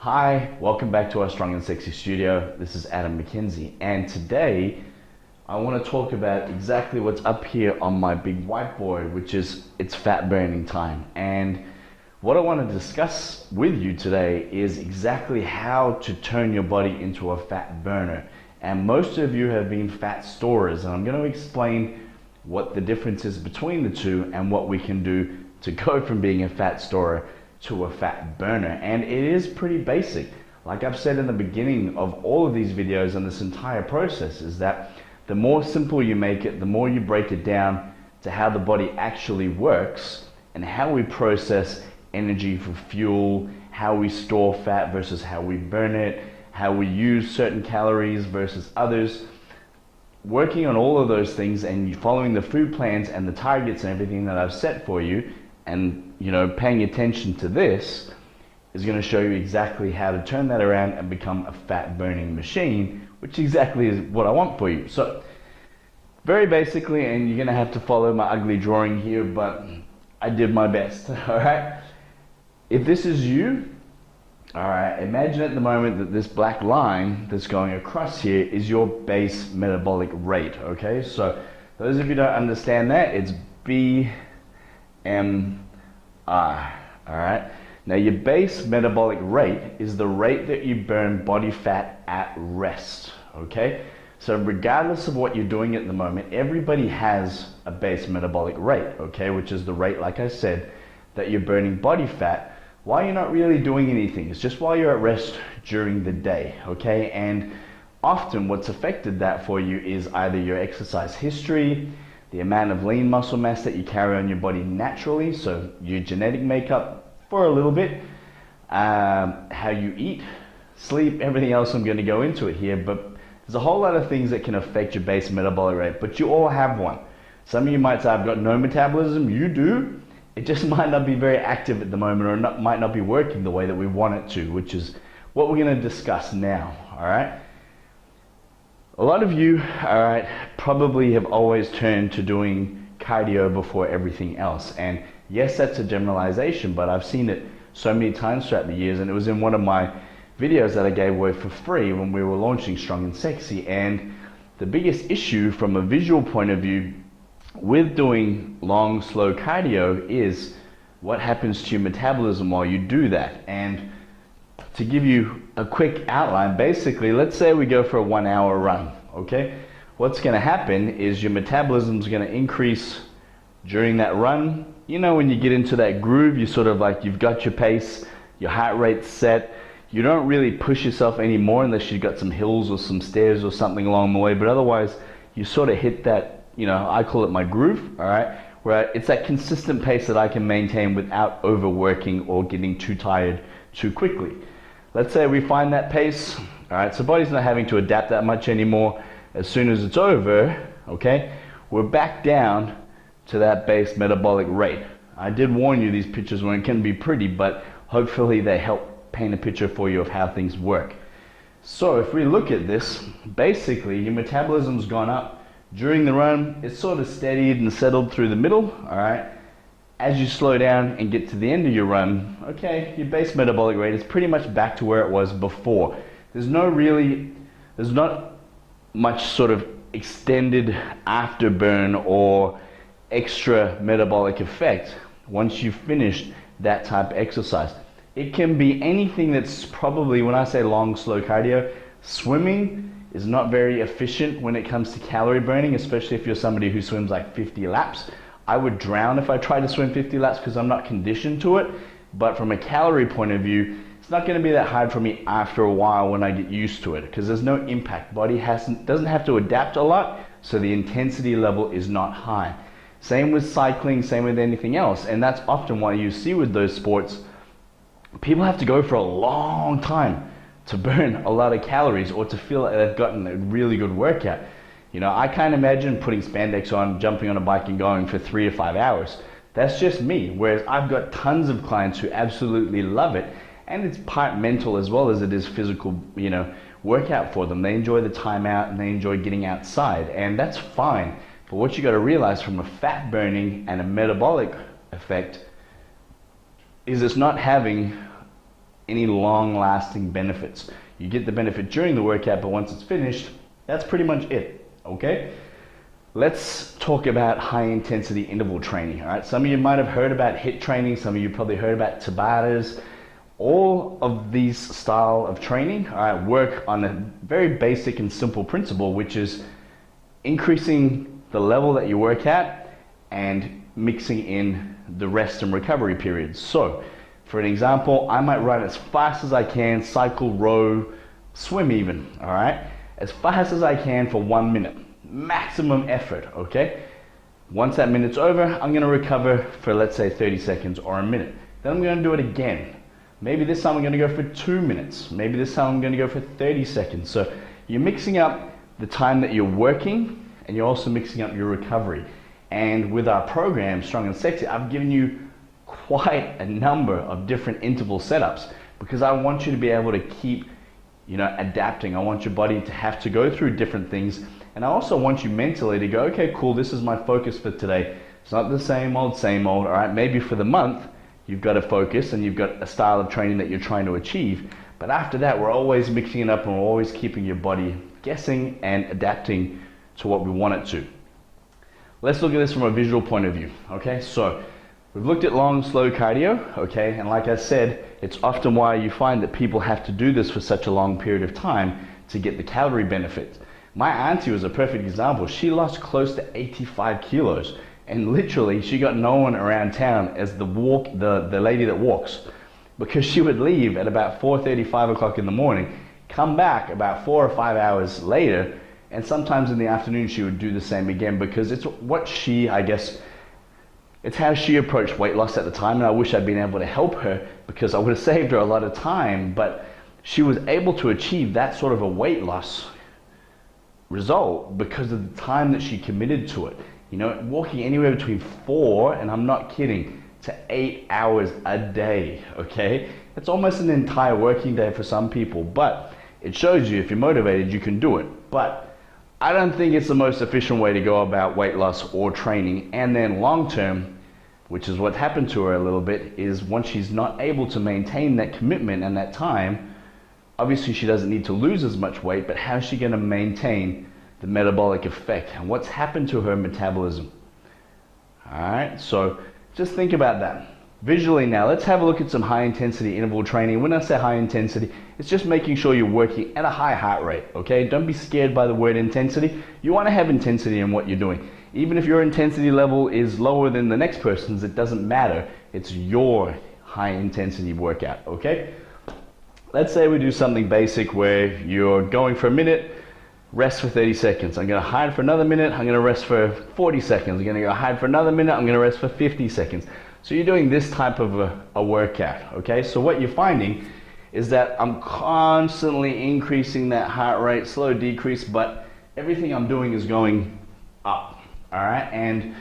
Hi, welcome back to our Strong and Sexy studio. This is Adam McKenzie, and today I want to talk about exactly what's up here on my big whiteboard, which is it's fat burning time. And what I want to discuss with you today is exactly how to turn your body into a fat burner. And most of you have been fat storers, and I'm going to explain what the difference is between the two and what we can do to go from being a fat storer to a fat burner. And it is pretty basic. Like I've said in the beginning of all of these videos and this entire process, is that the more simple you make it, the more you break it down to how the body actually works and how we process energy for fuel, how we store fat versus how we burn it, how we use certain calories versus others. Working on all of those things and following the food plans and the targets and everything that I've set for you, and paying attention to this is going to show you exactly how to turn that around and become a fat burning machine, which exactly is what I want for you. So very basically, and you're going to have to follow my ugly drawing here, but I did my best. All right, if this is you, all right, imagine at the moment that this black line that's going across here is your base metabolic rate. Okay, so those of you who don't understand that, it's BMR. All right, now your base metabolic rate is the rate that you burn body fat at rest. Okay, so regardless of what you're doing at the moment, everybody has a base metabolic rate, okay, which is the rate, like I said, that you're burning body fat while you're not really doing anything. It's just while you're at rest during the day. Okay, and often what's affected that for you is either your exercise history, the amount of lean muscle mass that you carry on your body naturally, so your genetic makeup for a little bit, how you eat, sleep, everything else. I'm going to go into it here, but there's a whole lot of things that can affect your base metabolic rate, but you all have one. Some of you might say, I've got no metabolism. You do. It just might not be very active at the moment, or might not be working the way that we want it to, which is what we're going to discuss now. All right. A lot of you, all right, probably have always turned to doing cardio before everything else. And yes, that's a generalization, but I've seen it so many times throughout the years, and it was in one of my videos that I gave away for free when we were launching Strong and Sexy. And the biggest issue from a visual point of view with doing long, slow cardio is what happens to your metabolism while you do that. And to give you a quick outline, basically, let's say we go for a 1 hour run, okay? What's gonna happen is your metabolism's gonna increase during that run. You know, when you get into that groove, you sort of like, you've got your pace, your heart rate's set, you don't really push yourself anymore unless you've got some hills or some stairs or something along the way, but otherwise, you sort of hit that, I call it my groove, all right? Where it's that consistent pace that I can maintain without overworking or getting too tired too quickly. Let's say we find that pace, all right, so body's not having to adapt that much anymore. As soon as it's over, okay, we're back down to that base metabolic rate. I did warn you these pictures weren't going to be pretty, but hopefully they help paint a picture for you of how things work. So if we look at this, basically your metabolism's gone up. During the run, it's sort of steadied and settled through the middle, all right? As you slow down and get to the end of your run, okay, your base metabolic rate is pretty much back to where it was before. There's not much sort of extended afterburn or extra metabolic effect once you've finished that type of exercise. It can be anything that's probably, when I say long, slow cardio, swimming is not very efficient when it comes to calorie burning, especially if you're somebody who swims like 50 laps. I would drown if I tried to swim 50 laps because I'm not conditioned to it. But from a calorie point of view, it's not going to be that hard for me after a while when I get used to it, because there's no impact. Body doesn't have to adapt a lot, so the intensity level is not high. Same with cycling, same with anything else. And that's often why you see with those sports, people have to go for a long time to burn a lot of calories or to feel like they've gotten a really good workout. I can't imagine putting spandex on, jumping on a bike and going for 3 to 5 hours. That's just me. Whereas I've got tons of clients who absolutely love it, and it's part mental as well as it is physical, workout for them. They enjoy the time out and they enjoy getting outside, and that's fine. But what you got to realize from a fat burning and a metabolic effect is it's not having any long-lasting benefits. You get the benefit during the workout, but once it's finished, that's pretty much it, okay? Let's talk about high-intensity interval training, all right? Some of you might have heard about HIIT training. Some of you probably heard about Tabatas. All of these style of training, all right, work on a very basic and simple principle, which is increasing the level that you work at and mixing in the rest and recovery periods. So, for an example, I might run as fast as I can, cycle, row, swim even, all right? As fast as I can for 1 minute, maximum effort, okay? Once that minute's over, I'm gonna recover for, let's say, 30 seconds or a minute. Then I'm gonna do it again. Maybe this time I'm gonna go for 2 minutes. Maybe this time I'm gonna go for 30 seconds. So you're mixing up the time that you're working, and you're also mixing up your recovery. And with our program, Strong and Sexy, I've given you quite a number of different interval setups because I want you to be able to keep, adapting. I want your body to have to go through different things. And I also want you mentally to go, okay, cool, this is my focus for today. It's not the same old, all right? Maybe for the month, you've got a focus and you've got a style of training that you're trying to achieve. But after that, we're always mixing it up and we're always keeping your body guessing and adapting to what we want it to. Let's look at this from a visual point of view, okay? So we've looked at long, slow cardio, okay? And like I said, it's often why you find that people have to do this for such a long period of time to get the calorie benefits. My auntie was a perfect example. She lost close to 85 kilos and literally she got known around town as the lady that walks, because she would leave at about 4:30, 5 o'clock in the morning, come back about 4 or 5 hours later, and sometimes in the afternoon she would do the same again, because it's what she, it's how she approached weight loss at the time. And I wish I'd been able to help her because I would have saved her a lot of time, but she was able to achieve that sort of a weight loss result because of the time that she committed to it. Walking anywhere between 4, and I'm not kidding, to 8 hours a day, okay? It's almost an entire working day for some people, but it shows you if you're motivated, you can do it. But I don't think it's the most efficient way to go about weight loss or training. And then long term, which is what happened to her a little bit, is once she's not able to maintain that commitment and that time, obviously she doesn't need to lose as much weight, but how's she gonna maintain the metabolic effect and what's happened to her metabolism? All right, so just think about that. Visually now, let's have a look at some high intensity interval training. When I say high intensity, it's just making sure you're working at a high heart rate, okay? Don't be scared by the word intensity. You wanna have intensity in what you're doing. Even if your intensity level is lower than the next person's, it doesn't matter. It's your high intensity workout, okay? Let's say we do something basic where you're going for a minute, rest for 30 seconds. I'm gonna hide for another minute, I'm gonna rest for 40 seconds. I'm gonna go hide for another minute, I'm gonna rest for 50 seconds. So you're doing this type of a workout, okay? So what you're finding is that I'm constantly increasing that heart rate, slow decrease, but everything I'm doing is going up, all right? And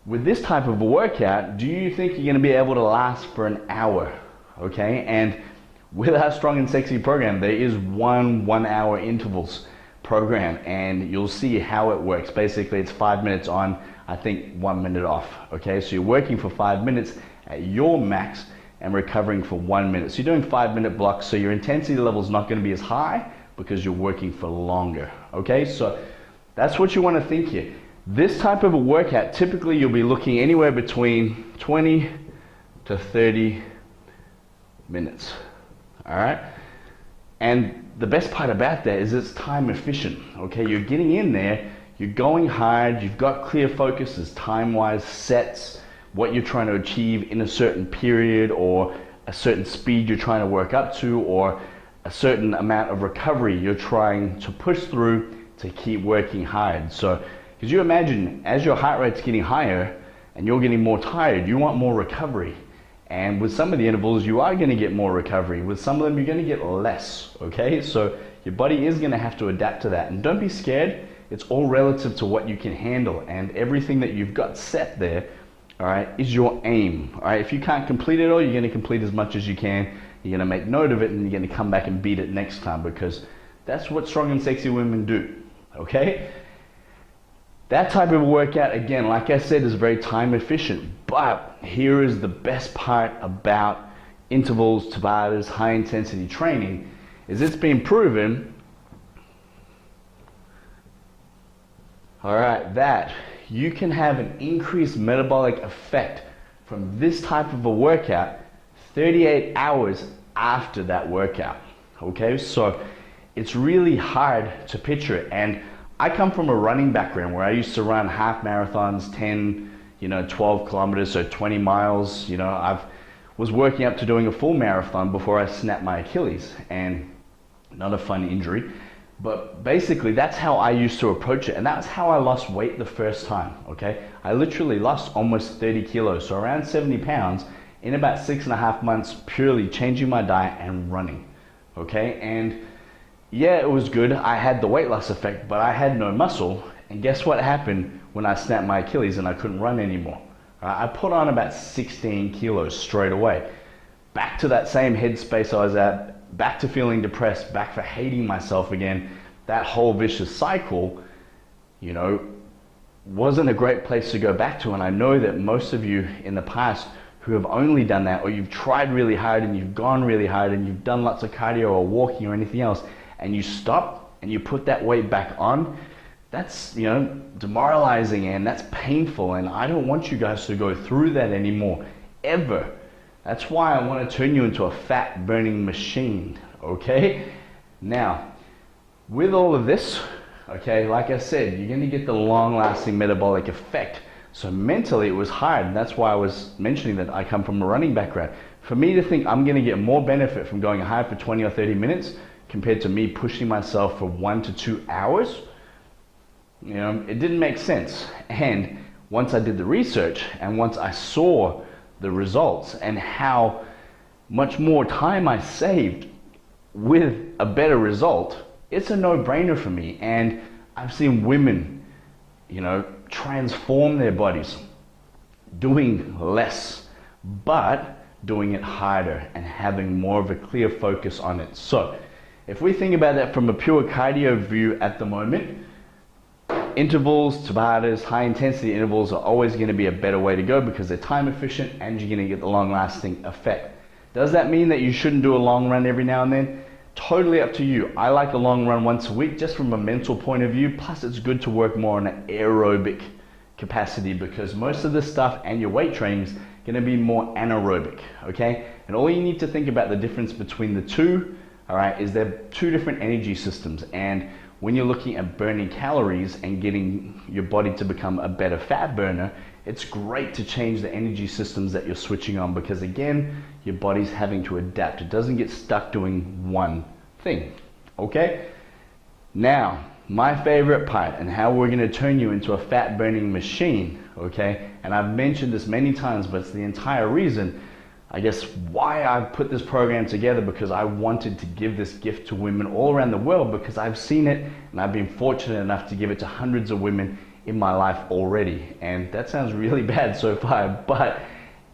with this type of a workout, do you think you're gonna be able to last for an hour, okay? And with our Strong and Sexy program, there is one hour intervals program, and you'll see how it works. Basically, it's 5 minutes on, I think 1 minute off, okay? So you're working for 5 minutes at your max and recovering for 1 minute. So you're doing 5-minute blocks, so your intensity level is not gonna be as high because you're working for longer, okay? So that's what you wanna think here. This type of a workout, typically you'll be looking anywhere between 20 to 30 minutes, all right? And the best part about that is it's time efficient, okay? You're getting in there, you're going hard, you've got clear focuses, time-wise, sets, what you're trying to achieve in a certain period, or a certain speed you're trying to work up to, or a certain amount of recovery you're trying to push through to keep working hard. So, because you imagine, as your heart rate's getting higher and you're getting more tired, you want more recovery. And with some of the intervals, you are gonna get more recovery. With some of them, you're gonna get less, okay? So your body is gonna have to adapt to that. And don't be scared, it's all relative to what you can handle. And everything that you've got set there, all right, is your aim, all right? If you can't complete it all, you're gonna complete as much as you can. You're gonna make note of it, and you're gonna come back and beat it next time, because that's what strong and sexy women do, okay? That type of workout, again, like I said, is very time efficient. But here is the best part about intervals, Tabatas, high intensity training is it's been proven, all right, that you can have an increased metabolic effect from this type of a workout 38 hours after that workout. Okay, so it's really hard to picture it. And I come from a running background where I used to run half marathons, 10, 12 kilometers, so 20 miles. I was working up to doing a full marathon before I snapped my Achilles, and not a fun injury. But basically that's how I used to approach it, and that's how I lost weight the first time. Okay, I literally lost almost 30 kilos, so around 70 pounds in about 6.5 months, purely changing my diet and running. Okay, and yeah, it was good. I had the weight loss effect, but I had no muscle. And guess what happened when I snapped my Achilles and I couldn't run anymore? I put on about 16 kilos straight away. Back to that same headspace I was at, back to feeling depressed, back for hating myself again. That whole vicious cycle, wasn't a great place to go back to. And I know that most of you in the past who have only done that, or you've tried really hard and you've gone really hard and you've done lots of cardio or walking or anything else, and you stop and you put that weight back on, that's demoralizing, and that's painful, and I don't want you guys to go through that anymore, ever. That's why I want to turn you into a fat burning machine. Okay, now with all of this, okay, like I said, you're going to get the long lasting metabolic effect. So mentally it was hard, and that's why I was mentioning that I come from a running background. For me to think I'm going to get more benefit from going hard for 20 or 30 minutes compared to me pushing myself for 1 to 2 hours, it didn't make sense. And once I did the research and once I saw the results and how much more time I saved with a better result, it's a no-brainer for me. And I've seen women, transform their bodies doing less, but doing it harder and having more of a clear focus on it. So if we think about that from a pure cardio view at the moment, intervals, Tabatas, high intensity intervals are always going to be a better way to go because they're time efficient and you're going to get the long lasting effect. Does that mean that you shouldn't do a long run every now and then? Totally up to you. I like a long run once a week just from a mental point of view. Plus it's good to work more on an aerobic capacity because most of this stuff and your weight training is going to be more anaerobic. Okay, and all you need to think about the difference between the two, all right, is they're two different energy systems. And when you're looking at burning calories and getting your body to become a better fat burner, it's great to change the energy systems that you're switching on because again, your body's having to adapt. It doesn't get stuck doing one thing. Okay, now my favorite part and how we're going to turn you into a fat burning machine. Okay, and I've mentioned this many times, but it's the entire reason, I guess, why I put this program together, because I wanted to give this gift to women all around the world because I've seen it and I've been fortunate enough to give it to hundreds of women in my life already. And that sounds really bad so far, but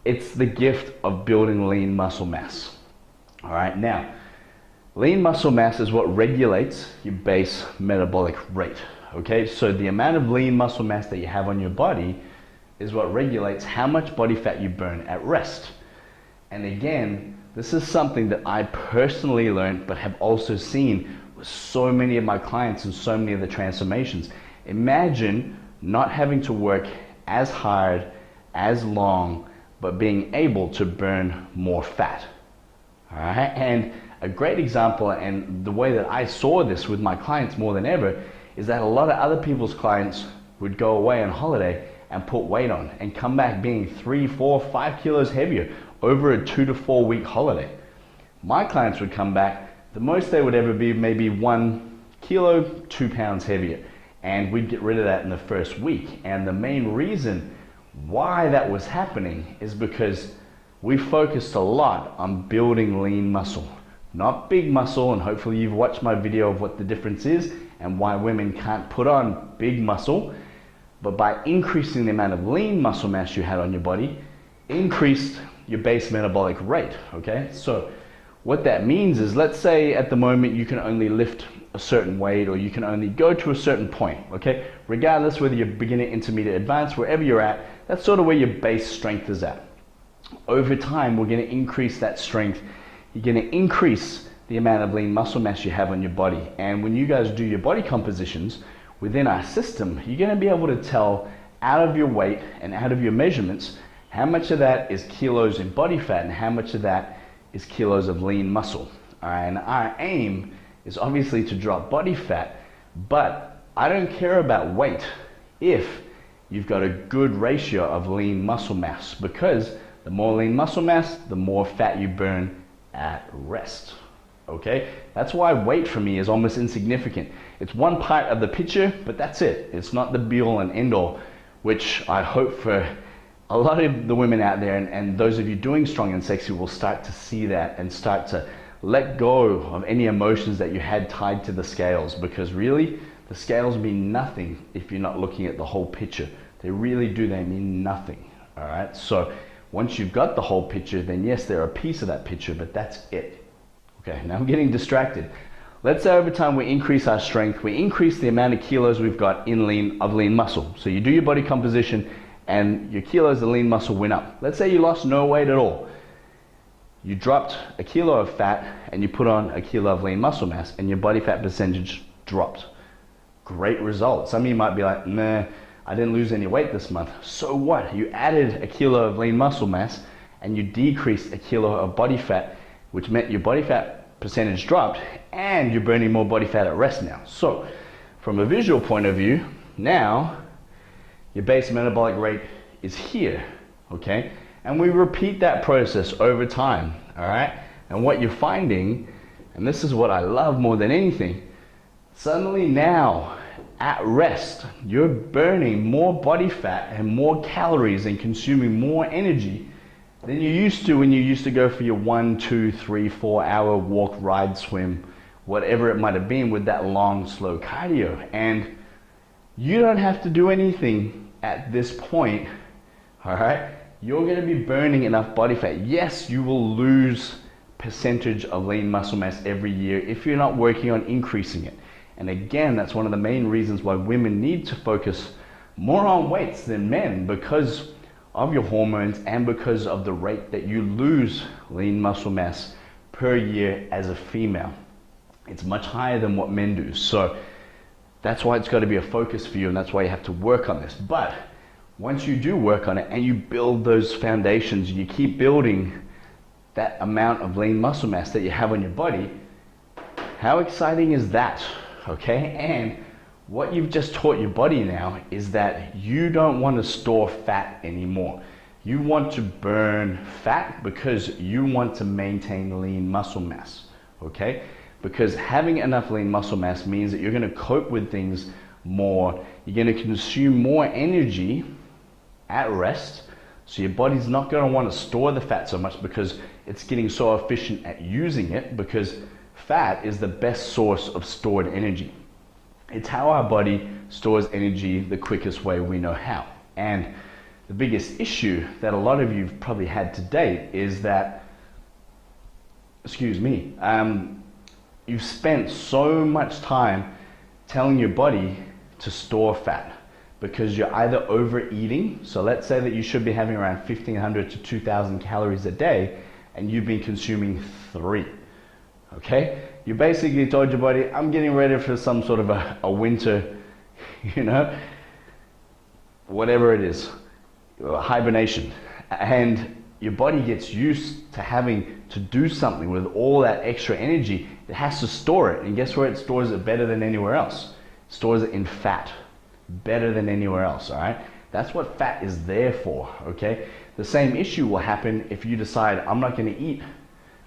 it's the gift of building lean muscle mass. All right, now, lean muscle mass is what regulates your base metabolic rate. Okay, so the amount of lean muscle mass that you have on your body is what regulates how much body fat you burn at rest. And again, this is something that I personally learned, but have also seen with so many of my clients and so many of the transformations. Imagine not having to work as hard, as long, but being able to burn more fat. All right, and a great example, and the way that I saw this with my clients more than ever, is that a lot of other people's clients would go away on holiday and put weight on and come back being 3, 4, 5 kilos heavier over a 2 to 4 week holiday. My clients would come back, the most they would ever be maybe 1 kilo, 2 pounds heavier. And we'd get rid of that in the first week. And the main reason why that was happening is because we focused a lot on building lean muscle, not big muscle. And hopefully you've watched my video of what the difference is and why women can't put on big muscle. But by increasing the amount of lean muscle mass you had on your body, increased your base metabolic rate. Okay, so what that means is, let's say at the moment you can only lift a certain weight or you can only go to a certain point. Okay, regardless whether you're beginner, intermediate, advanced, wherever you're at, that's sort of where your base strength is at. over time, we're going to increase that strength. You're going to increase the amount of lean muscle mass you have on your body. And when you guys do your body compositions within our system, you're going to be able to tell out of your weight and out of your measurements how much of that is kilos in body fat and how much of that is kilos of lean muscle. All right, and our aim is obviously to drop body fat, but I don't care about weight if you've got a good ratio of lean muscle mass, because the more lean muscle mass, the more fat you burn at rest. Okay, that's why weight for me is almost insignificant. It's one part of the picture, but that's it. It's not the be all and end all, which I hope for a lot of the women out there and those of you doing Strong and Sexy will start to see that and start to let go of any emotions that you had tied to the scales, because really the scales mean nothing if you're not looking at the whole picture. They really do, they mean nothing. All right, so once you've got the whole picture, then yes, they're a piece of that picture, but that's it. Okay, now I'm getting distracted. Let's say over time we increase our strength, we increase the amount of kilos we've got in lean muscle. So you do your body composition and your kilos of lean muscle went up. Let's say you lost no weight at all. You dropped a kilo of fat and you put on a kilo of lean muscle mass and your body fat percentage dropped. Great result. Some of you might be like, nah, I didn't lose any weight this month. So what? You added a kilo of lean muscle mass and you decreased a kilo of body fat, which meant your body fat percentage dropped and you're burning more body fat at rest now. So from a visual point of view, now your base metabolic rate is here, okay? And we repeat that process over time, all right? And what you're finding, and this is what I love more than anything, suddenly now at rest, you're burning more body fat and more calories and consuming more energy than you used to when you used to go for your 1, 2, 3, 4 hour walk, ride, swim, whatever it might have been with that long, slow cardio. And you don't have to do anything at this point, all right? You're going to be burning enough body fat. Yes, you will lose percentage of lean muscle mass every year if you're not working on increasing it. And again, that's one of the main reasons why women need to focus more on weights than men, because of your hormones and because of the rate that you lose lean muscle mass per year as a female. It's much higher than what men do. So that's why it's got to be a focus for you, and that's why you have to work on this. But once you do work on it and you build those foundations, you keep building that amount of lean muscle mass that you have on your body, how exciting is that? Okay, and what you've just taught your body now is that you don't want to store fat anymore. You want to burn fat because you want to maintain lean muscle mass, okay? Because having enough lean muscle mass means that you're going to cope with things more, you're going to consume more energy at rest, so your body's not going to want to store the fat so much because it's getting so efficient at using it, because fat is the best source of stored energy. It's how our body stores energy the quickest way we know how. And the biggest issue that a lot of you've probably had to date is that, you've spent so much time telling your body to store fat because you're either overeating. So let's say that you should be having around 1,500 to 2,000 calories a day and you've been consuming 3. Okay? You basically told your body, I'm getting ready for some sort of a winter, whatever it is, hibernation. And your body gets used to having to do something with all that extra energy. It has to store it. And guess where it stores it better than anywhere else? It stores it in fat, better than anywhere else, all right? That's what fat is there for, okay? The same issue will happen if you decide, I'm not gonna eat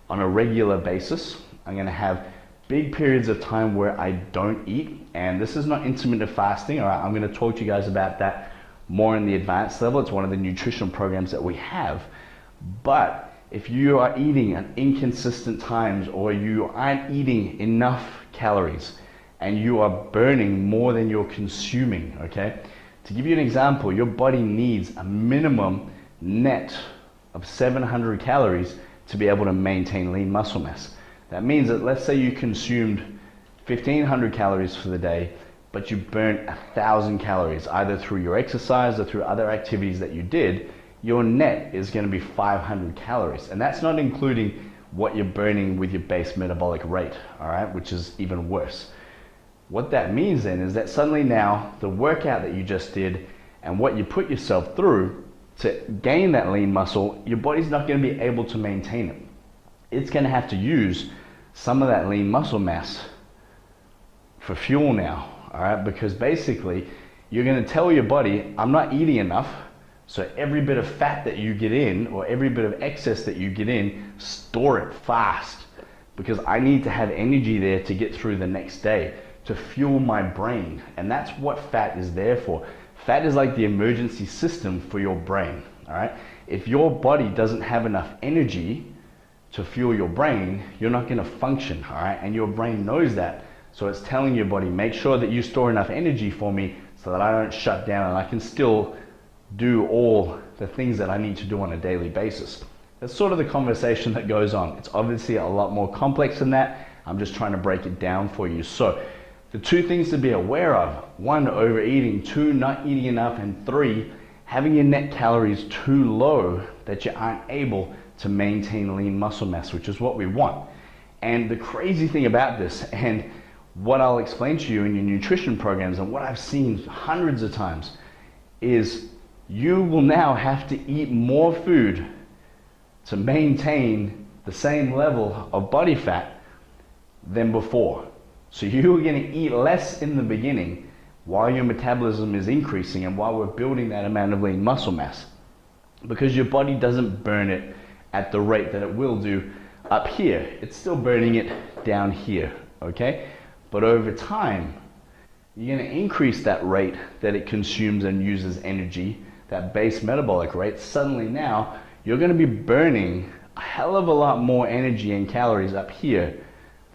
on a regular basis. I'm going to have big periods of time where I don't eat, and this is not intermittent fasting. All right, I'm going to talk to you guys about that more in the advanced level. It's one of the nutritional programs that we have. But if you are eating at inconsistent times, or you aren't eating enough calories and you are burning more than you're consuming, okay? To give you an example, your body needs a minimum net of 700 calories to be able to maintain lean muscle mass. That means that let's say you consumed 1,500 calories for the day, but you burnt 1,000 calories either through your exercise or through other activities that you did. your net is going to be 500 calories. And that's not including what you're burning with your base metabolic rate, all right, which is even worse. What that means then is that suddenly now the workout that you just did and what you put yourself through to gain that lean muscle, your body's not going to be able to maintain it. It's going to have to use some of that lean muscle mass for fuel now, all right? Because basically you're going to tell your body, I'm not eating enough, so every bit of fat that you get in or every bit of excess that you get in, store it fast, because I need to have energy there to get through the next day, to fuel my brain. And that's what fat is there for. Fat is like the emergency system for your brain, all right? If your body doesn't have enough energy to fuel your brain, you're not gonna function, all right? And your brain knows that. So it's telling your body, make sure that you store enough energy for me so that I don't shut down and I can still do all the things that I need to do on a daily basis. That's sort of the conversation that goes on. It's obviously a lot more complex than that. I'm just trying to break it down for you. So the two things to be aware of: one, overeating; two, not eating enough; and three, having your net calories too low that you aren't able to maintain lean muscle mass, which is what we want. And the crazy thing about this, and what I'll explain to you in your nutrition programs and what I've seen hundreds of times, is you will now have to eat more food to maintain the same level of body fat than before. So you're going to eat less in the beginning while your metabolism is increasing and while we're building that amount of lean muscle mass, because your body doesn't burn it at the rate that it will do up here. It's still burning it down here, okay? But over time, you're going to increase that rate that it consumes and uses energy, that base metabolic rate. Suddenly now, you're going to be burning a hell of a lot more energy and calories up here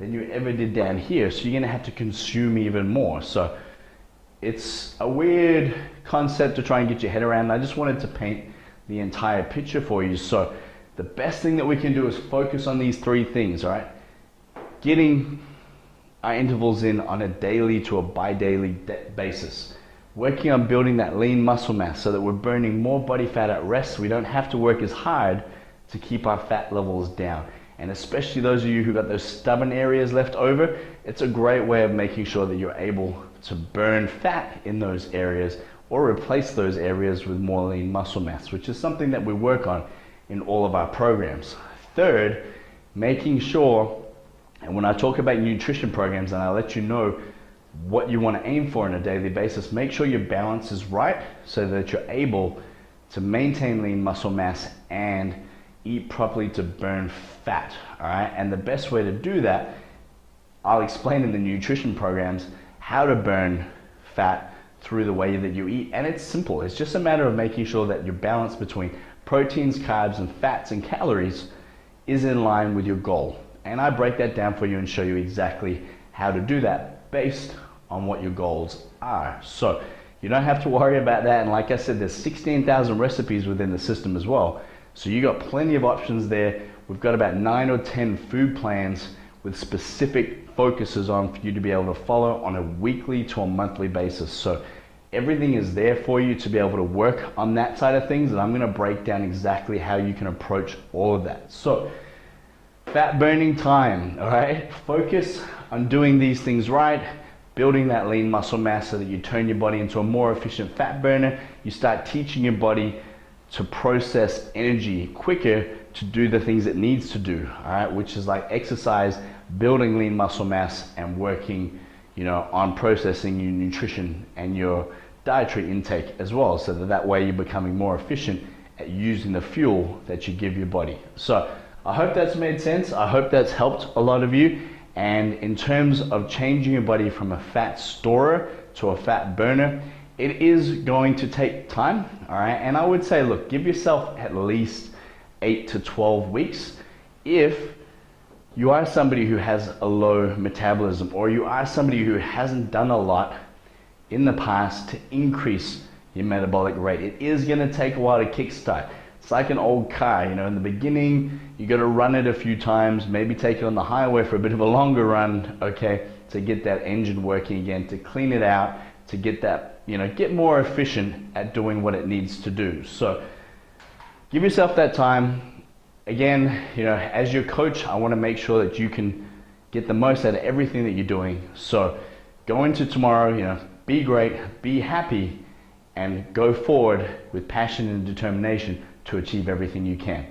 than you ever did down here. So you're going to have to consume even more. So it's a weird concept to try and get your head around. I just wanted to paint the entire picture for you. So the best thing that we can do is focus on these three things, all right? Getting our intervals in on a daily to a bi-daily basis. Working on building that lean muscle mass so that we're burning more body fat at rest. We don't have to work as hard to keep our fat levels down. And especially those of you who got those stubborn areas left over, it's a great way of making sure that you're able to burn fat in those areas or replace those areas with more lean muscle mass, which is something that we work on in all of our programs. Third, making sure, and when I talk about nutrition programs and I let you know what you want to aim for on a daily basis, make sure your balance is right so that you're able to maintain lean muscle mass and eat properly to burn fat, all right? And the best way to do that, I'll explain in the nutrition programs how to burn fat through the way that you eat. And it's simple. It's just a matter of making sure that your balance between proteins, carbs, and fats and calories is in line with your goal. And I break that down for you and show you exactly how to do that based on what your goals are. So you don't have to worry about that. And like I said, there's 16,000 recipes within the system as well. So you got plenty of options there. We've got about 9 or 10 food plans with specific focuses on for you to be able to follow on a weekly to a monthly basis. So everything is there for you to be able to work on that side of things. And I'm going to break down exactly how you can approach all of that. So fat burning time, all right? Focus on doing these things right, building that lean muscle mass so that you turn your body into a more efficient fat burner. You start teaching your body to process energy quicker to do the things it needs to do, all right? Which is like exercise, building lean muscle mass, and working, on processing your nutrition and your dietary intake as well, so that way you're becoming more efficient at using the fuel that you give your body. So I hope that's made sense. I hope that's helped a lot of you. And in terms of changing your body from a fat storer to a fat burner, it is going to take time, all right? And I would say, look, give yourself at least 8 to 12 weeks if you are somebody who has a low metabolism, or you are somebody who hasn't done a lot in the past to increase your metabolic rate. It is going to take a while to kickstart. It's like an old car, in the beginning, you got to run it a few times, maybe take it on the highway for a bit of a longer run, okay, to get that engine working again, to clean it out, to get that, get more efficient at doing what it needs to do. So give yourself that time. Again, as your coach, I want to make sure that you can get the most out of everything that you're doing. So go into tomorrow, be great, be happy, and go forward with passion and determination to achieve everything you can.